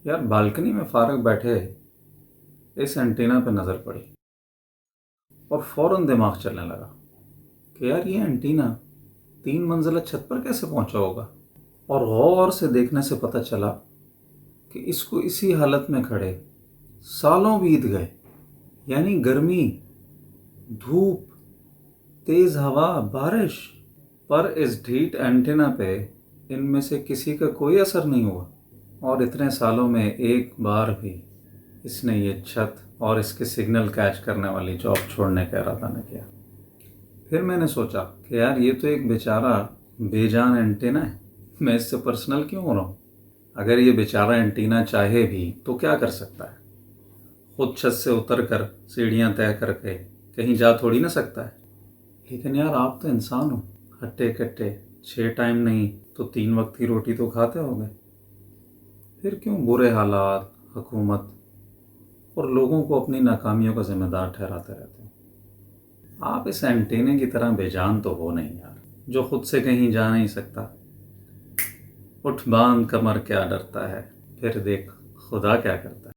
یار بالکنی میں فارغ بیٹھے اس اینٹینا پہ نظر پڑی اور فوراً دماغ چلنے لگا کہ یار یہ اینٹینا 3 منزلہ چھت پر کیسے پہنچا ہوگا، اور غور سے دیکھنے سے پتہ چلا کہ اس کو اسی حالت میں کھڑے سالوں بیت گئے، یعنی گرمی، دھوپ، تیز ہوا، بارش، پر اس ڈھیٹ اینٹینا پہ ان میں سے کسی کا کوئی اثر نہیں ہوا، اور اتنے سالوں میں ایک بار بھی اس نے یہ چھت اور اس کے سگنل کیچ کرنے والی جاب چھوڑنے کا ارادہ نہ کیا۔ پھر میں نے سوچا کہ یار یہ تو ایک بیچارہ بے جان اینٹینا ہے، میں اس سے پرسنل کیوں ہو رہا ہوں؟ اگر یہ بیچارہ اینٹینا چاہے بھی تو کیا کر سکتا ہے؟ خود چھت سے اتر کر سیڑھیاں طے کر کے کہیں جا تھوڑی نہ سکتا ہے۔ لیکن یار آپ تو انسان ہو، ہٹے کٹے 6 ٹائم نہیں تو 3 وقت کی روٹی تو کھاتے ہو گے، پھر کیوں برے حالات، حکومت اور لوگوں کو اپنی ناکامیوں کا ذمہ دار ٹھہراتے رہتے ہیں؟ آپ اس اینٹینے کی طرح بے جان تو ہو نہیں یار، جو خود سے کہیں جا نہیں سکتا۔ اٹھ باندھ کمر کیا ڈرتا ہے، پھر دیکھ خدا کیا کرتا ہے۔